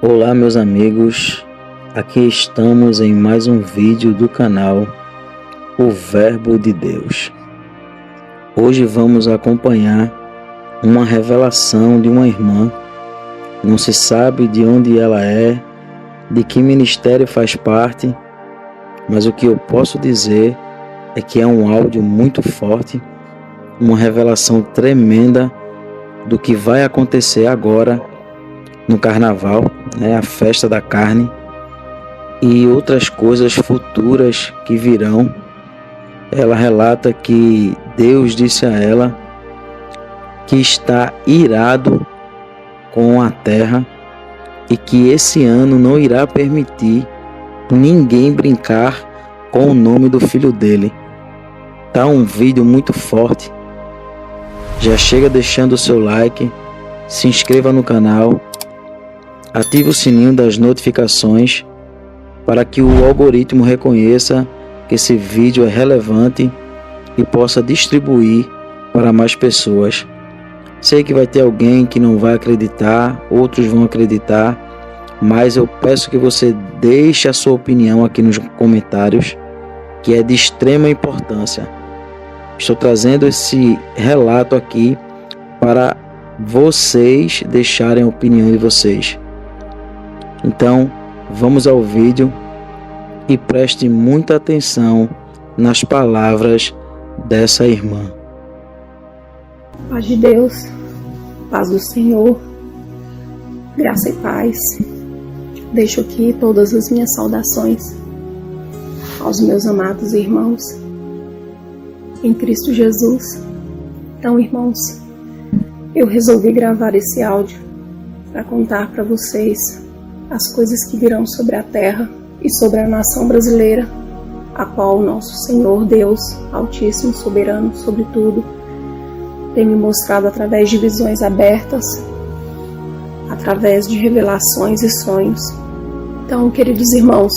Olá meus amigos, aqui estamos em mais um vídeo do canal O Verbo de Deus. Hoje vamos acompanhar uma revelação de uma irmã. Não se sabe de onde ela é, de que ministério faz parte, mas o que eu posso dizer é que é um áudio muito forte, uma revelação tremenda do que vai acontecer agora no carnaval, a festa da carne, e outras coisas futuras que virão. Ela relata que Deus disse a ela que está irado com a terra e que esse ano não irá permitir ninguém brincar com o nome do filho dele. Tá um vídeo muito forte. Já chega deixando o seu like, se inscreva no canal, ative o sininho das notificações para que o algoritmo reconheça que esse vídeo é relevante e possa distribuir para mais pessoas. Sei que vai ter alguém que não vai acreditar, outros vão acreditar, mas eu peço que você deixe a sua opinião aqui nos comentários, que é de extrema importância. Estou trazendo esse relato aqui para vocês deixarem a opinião de vocês. Então, vamos ao vídeo e preste muita atenção nas palavras dessa irmã. Paz de Deus, paz do Senhor, graça e paz. Deixo aqui todas as minhas saudações aos meus amados irmãos em Cristo Jesus. Então, irmãos, eu resolvi gravar esse áudio para contar para vocês as coisas que virão sobre a terra e sobre a nação brasileira, a qual o nosso Senhor Deus, Altíssimo, Soberano, sobre tudo, tem me mostrado através de visões abertas, através de revelações e sonhos. Então, queridos irmãos,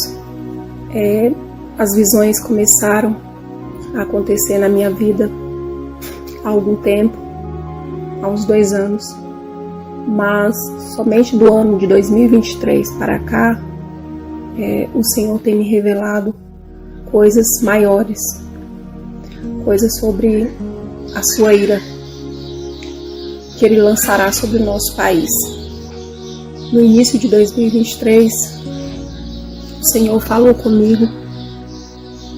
as visões começaram a acontecer na minha vida há algum tempo, há uns 2 anos, mas somente do ano de 2023 para cá, o Senhor tem me revelado coisas maiores, coisas sobre a sua ira, que Ele lançará sobre o nosso país. No início de 2023, o Senhor falou comigo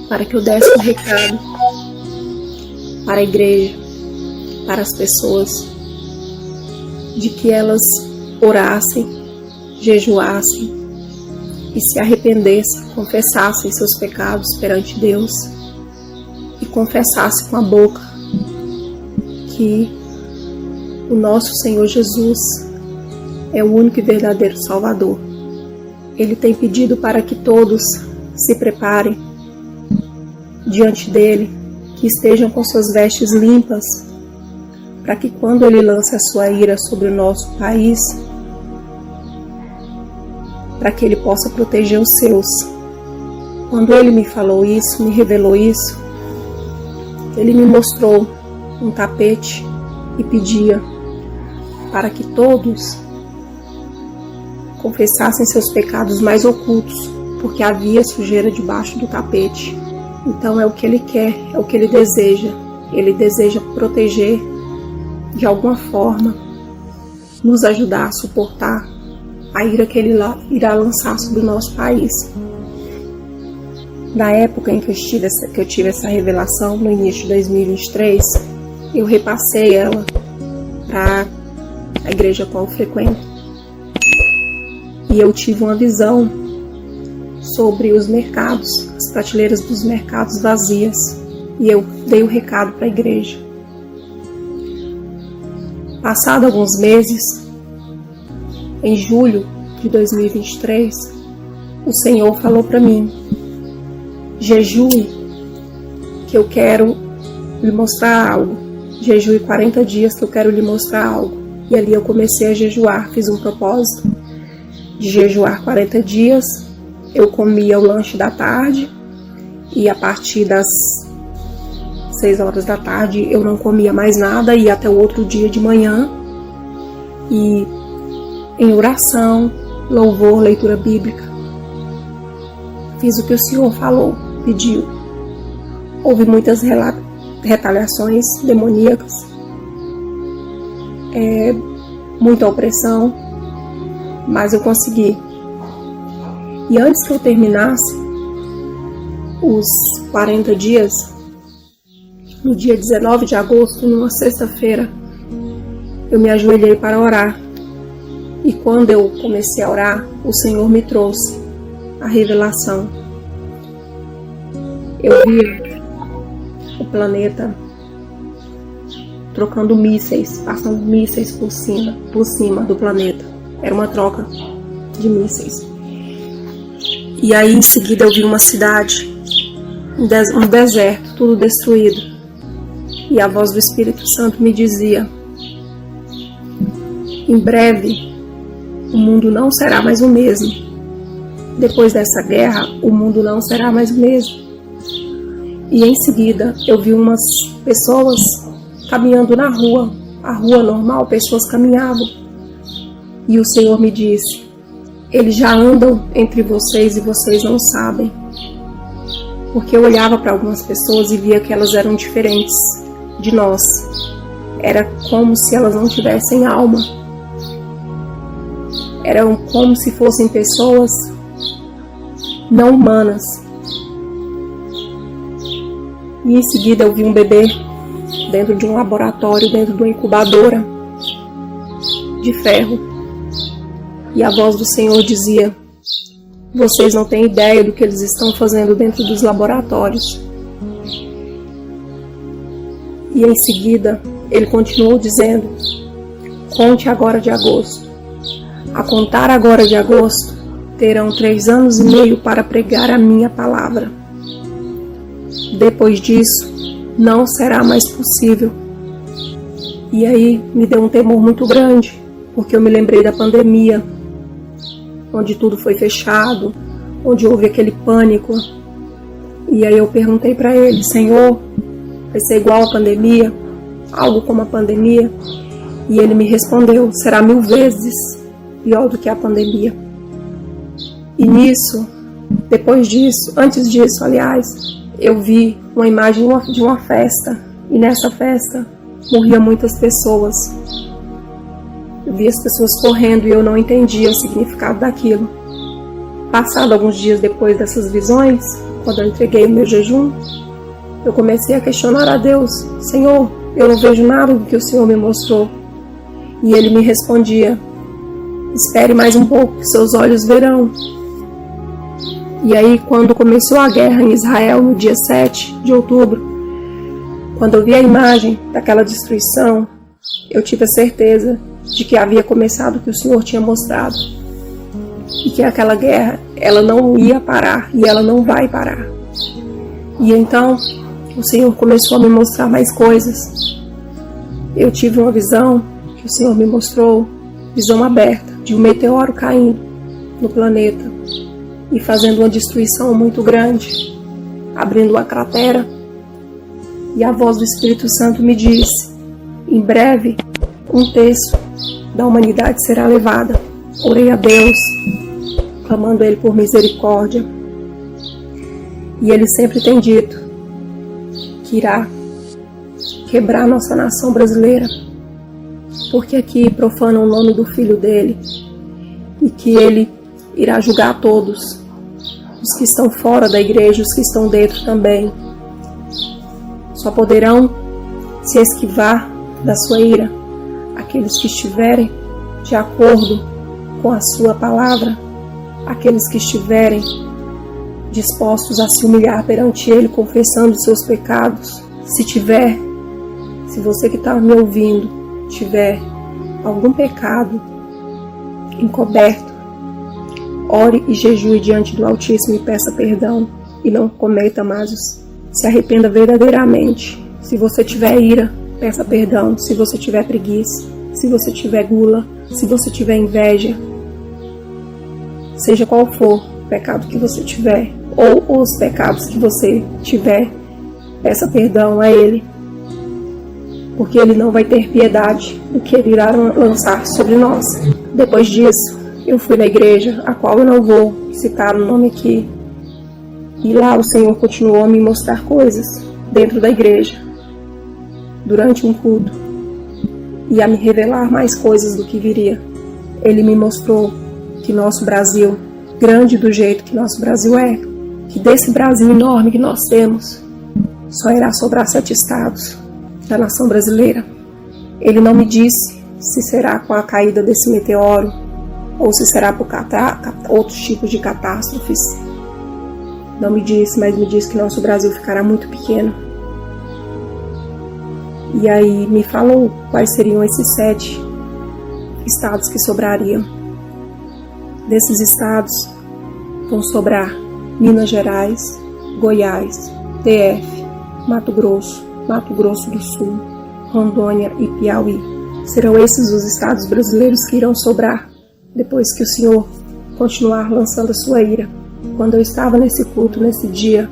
para que eu desse um recado para a igreja, para as pessoas, de que elas orassem, jejuassem e se arrependessem, confessassem seus pecados perante Deus e confessassem com a boca que o nosso Senhor Jesus é o único e verdadeiro Salvador. Ele tem pedido para que todos se preparem diante dele, que estejam com suas vestes limpas, para que quando ele lance a sua ira sobre o nosso país, para que ele possa proteger os seus. Quando ele me falou isso, me revelou isso, ele me mostrou um tapete e pedia para que todos confessassem seus pecados mais ocultos, porque havia sujeira debaixo do tapete. Então é o que ele quer, é o que ele deseja. Ele deseja proteger, de alguma forma, nos ajudar a suportar a ira que ele irá lançar sobre o nosso país. Na época em que eu tive essa revelação, no início de 2023, eu repassei ela para a igreja a qual eu frequento. E eu tive uma visão sobre os mercados, as prateleiras dos mercados vazias. E eu dei o recado para a igreja. Passado alguns meses, em julho de 2023, o Senhor falou para mim: jejue, que eu quero lhe mostrar algo. Jejue 40 dias que eu quero lhe mostrar algo. E ali eu comecei a jejuar, fiz um propósito de jejuar 40 dias. Eu comia o lanche da tarde e a partir das 6 horas da tarde eu não comia mais nada, e até o outro dia de manhã, e em oração, louvor, leitura bíblica. Fiz o que o Senhor falou, pediu. Houve muitas retaliações demoníacas, muita opressão, mas eu consegui. E antes que eu terminasse os 40 dias, no dia 19 de agosto, numa sexta-feira, eu me ajoelhei para orar. E quando eu comecei a orar, o Senhor me trouxe a revelação. Eu vi o planeta trocando mísseis, passando mísseis por cima do planeta. Era uma troca de mísseis. E aí em seguida eu vi uma cidade, um deserto, tudo destruído. E a voz do Espírito Santo me dizia: em breve o mundo não será mais o mesmo. Depois dessa guerra, o mundo não será mais o mesmo. E em seguida eu vi umas pessoas caminhando na rua, a rua normal, pessoas caminhavam. E o Senhor me disse: eles já andam entre vocês e vocês não sabem. Porque eu olhava para algumas pessoas e via que elas eram diferentes de nós. Era como se elas não tivessem alma. Eram como se fossem pessoas não humanas. E em seguida eu vi um bebê dentro de um laboratório, dentro de uma incubadora de ferro. E a voz do Senhor dizia: vocês não têm ideia do que eles estão fazendo dentro dos laboratórios. E em seguida ele continuou dizendo: conte agora de agosto. A contar agora de agosto, terão 3 anos e meio para pregar a minha palavra. Depois disso, não será mais possível. E aí me deu um temor muito grande, porque eu me lembrei da pandemia, onde tudo foi fechado, onde houve aquele pânico. E aí eu perguntei para ele: Senhor, vai ser igual a pandemia? Algo como a pandemia? E ele me respondeu: será 1000 vezes pior do que a pandemia. E nisso, depois disso, antes disso, aliás, eu vi uma imagem de uma festa. E nessa festa morriam muitas pessoas. Eu vi as pessoas correndo e eu não entendia o significado daquilo. Passado alguns dias depois dessas visões, quando eu entreguei o meu jejum, eu comecei a questionar a Deus: Senhor, eu não vejo nada do que o Senhor me mostrou. E ele me respondia: espere mais um pouco, que seus olhos verão. E aí, quando começou a guerra em Israel, no dia 7 de outubro, quando eu vi a imagem daquela destruição, eu tive a certeza de que havia começado o que o Senhor tinha mostrado. E que aquela guerra, ela não ia parar e ela não vai parar. E então, o Senhor começou a me mostrar mais coisas. Eu tive uma visão que o Senhor me mostrou, visão aberta, de um meteoro caindo no planeta e fazendo uma destruição muito grande, abrindo uma cratera. E a voz do Espírito Santo me disse: em breve, 1/3 da humanidade será levada. Orei a Deus, clamando a Ele por misericórdia. E Ele sempre tem dito que irá quebrar nossa nação brasileira, porque aqui profanam o nome do Filho dele, e que Ele irá julgar todos, os que estão fora da igreja, os que estão dentro também. Só poderão se esquivar da sua ira aqueles que estiverem de acordo com a sua palavra, aqueles que estiverem dispostos a se humilhar perante Ele, confessando os seus pecados. Se você que está me ouvindo tiver algum pecado encoberto, ore e jejue diante do Altíssimo e peça perdão, e não cometa mais. Se arrependa verdadeiramente. Se você tiver ira, peça perdão. Se você tiver preguiça, se você tiver gula, se você tiver inveja, seja qual for o pecado que você tiver, ou os pecados que você tiver, peça perdão a Ele, porque Ele não vai ter piedade do que Ele irá lançar sobre nós. Depois disso, eu fui na igreja, a qual eu não vou citar o nome aqui, e lá o Senhor continuou a me mostrar coisas dentro da igreja, durante um culto, e a me revelar mais coisas do que viria. Ele me mostrou que nosso Brasil, grande do jeito que nosso Brasil é, que desse Brasil enorme que nós temos, só irá sobrar 7 estados da nação brasileira. Ele não me disse se será com a caída desse meteoro ou se será por outros tipos de catástrofes. Não me disse, mas me disse que nosso Brasil ficará muito pequeno. E aí me falou quais seriam esses 7 estados que sobrariam. Desses estados vão sobrar Minas Gerais, Goiás, DF, Mato Grosso do Sul, Rondônia e Piauí. Serão esses os estados brasileiros que irão sobrar depois que o Senhor continuar lançando a sua ira. Quando eu estava nesse culto, nesse dia,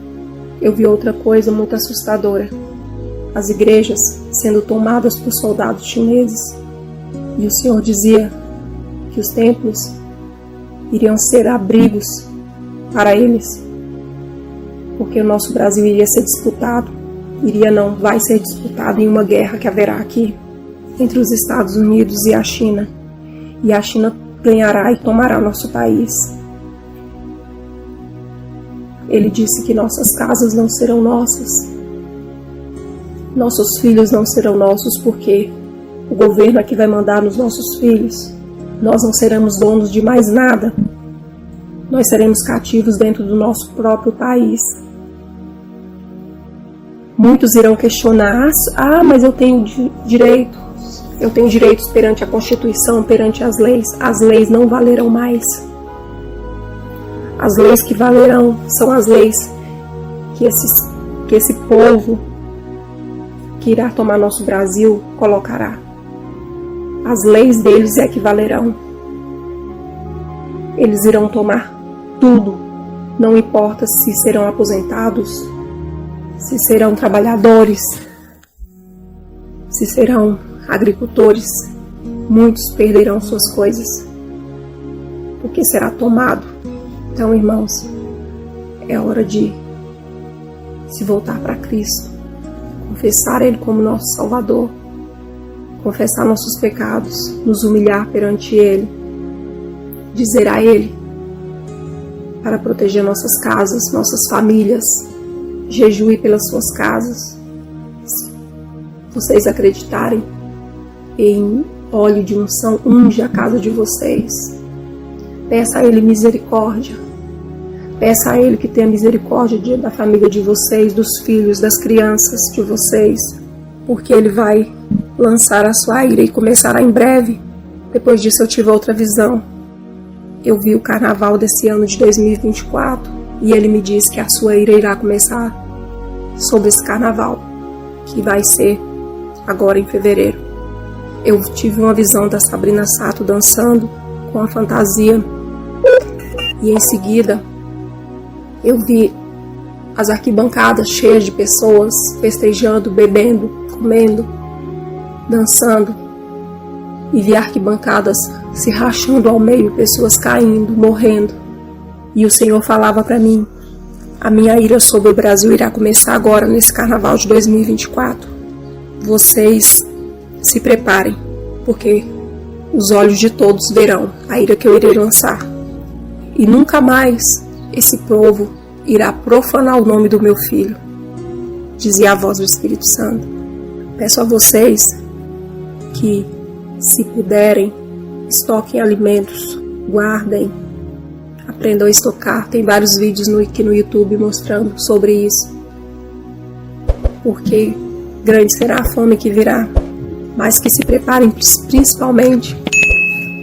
eu vi outra coisa muito assustadora. As igrejas sendo tomadas por soldados chineses. E o Senhor dizia que os templos iriam ser abrigos para eles, porque o nosso Brasil iria ser disputado, vai ser disputado em uma guerra que haverá aqui entre os Estados Unidos e a China ganhará e tomará nosso país. Ele disse que nossas casas não serão nossas, nossos filhos não serão nossos, porque o governo é que vai mandar nos nossos filhos. Nós não seremos donos de mais nada. Nós seremos cativos dentro do nosso próprio país. Muitos irão questionar: mas eu tenho direitos. Eu tenho direitos perante a Constituição, perante as leis. As leis não valerão mais. As leis que valerão são as leis que esse povo que irá tomar nosso Brasil colocará. As leis deles é que valerão. Eles irão tomar tudo. Não importa se serão aposentados, se serão trabalhadores, se serão agricultores. Muitos perderão suas coisas, porque será tomado. Então, irmãos, é hora de se voltar para Cristo, confessar Ele como nosso Salvador, confessar nossos pecados, nos humilhar perante Ele, dizer a Ele para proteger nossas casas, nossas famílias, jejue pelas suas casas. Se vocês acreditarem em óleo de unção, unge a casa de vocês. Peça a Ele misericórdia. Peça a Ele que tenha misericórdia da família de vocês, dos filhos, das crianças de vocês, porque Ele vai lançar a sua ira e começará em breve. Depois disso eu tive outra visão. Eu vi o carnaval desse ano de 2024 e Ele me disse que a sua ira irá começar sobre esse carnaval, que vai ser agora em fevereiro. Eu tive uma visão da Sabrina Sato dançando com a fantasia e em seguida eu vi as arquibancadas cheias de pessoas festejando, bebendo, comendo, dançando, e vi arquibancadas se rachando ao meio, pessoas caindo, morrendo. E o Senhor falava para mim: a minha ira sobre o Brasil irá começar agora nesse carnaval de 2024. Vocês se preparem, porque os olhos de todos verão a ira que eu irei lançar. E nunca mais esse povo irá profanar o nome do meu filho, dizia a voz do Espírito Santo. Peço a vocês que, se puderem, estoquem alimentos, guardem, aprendam a estocar. Tem vários vídeos aqui no YouTube mostrando sobre isso, porque grande será a fome que virá. Mas que se preparem, principalmente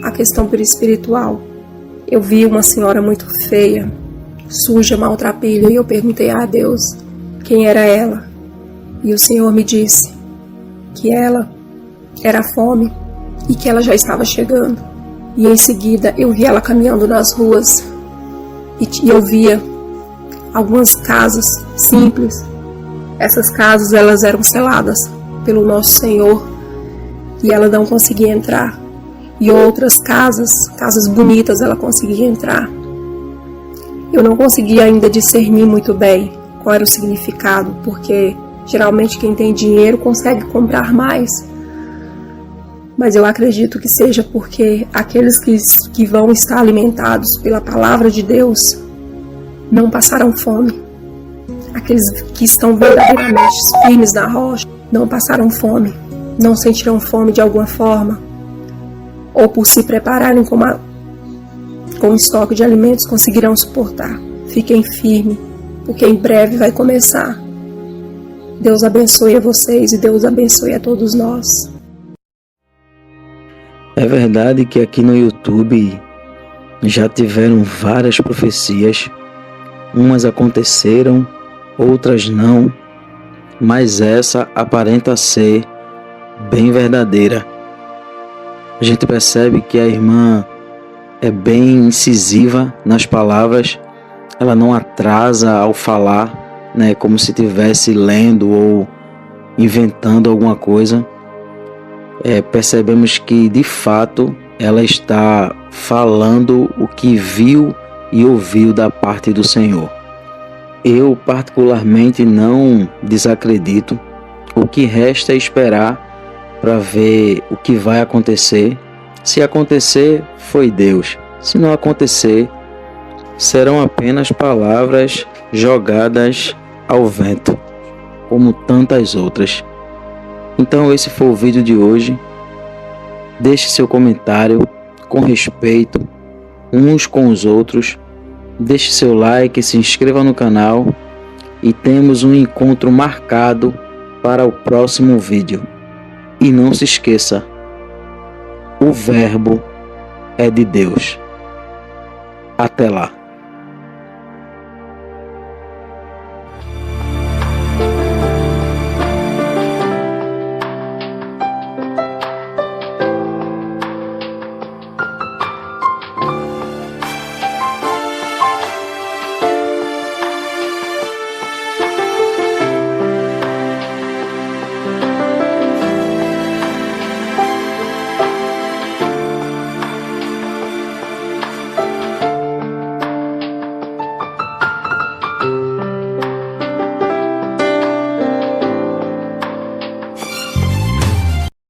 a questão espiritual. Eu vi uma senhora muito feia, suja, maltrapilha, e eu perguntei a Deus quem era ela. E o Senhor me disse que ela era fome e que ela já estava chegando. E em seguida eu vi ela caminhando nas ruas e eu via algumas casas simples. Essas casas, elas eram seladas pelo nosso Senhor e ela não conseguia entrar. e outras casas bonitas, ela conseguia entrar. Eu não conseguia ainda discernir muito bem qual era o significado, porque geralmente quem tem dinheiro consegue comprar mais. Mas eu acredito que seja porque aqueles que vão estar alimentados pela palavra de Deus não passarão fome. Aqueles que estão verdadeiramente firmes na rocha não passarão fome, não sentirão fome de alguma forma, ou por se prepararem com estoque de alimentos conseguirão suportar. Fiquem firmes, porque em breve vai começar. Deus abençoe a vocês e Deus abençoe a todos nós. É verdade que aqui no YouTube já tiveram várias profecias, umas aconteceram, outras não, mas essa aparenta ser bem verdadeira. A gente percebe que a irmã é bem incisiva nas palavras, ela não atrasa ao falar, né, como se estivesse lendo ou inventando alguma coisa. Percebemos que de fato ela está falando o que viu e ouviu da parte do Senhor. Eu particularmente não desacredito. O que resta é esperar para ver o que vai acontecer. Se acontecer, foi Deus. Se não acontecer, serão apenas palavras jogadas ao vento, como tantas outras. Então esse foi o vídeo de hoje. Deixe seu comentário com respeito uns com os outros. Deixe seu like, se inscreva no canal e temos um encontro marcado para o próximo vídeo. E não se esqueça, o Verbo é de Deus. Até lá.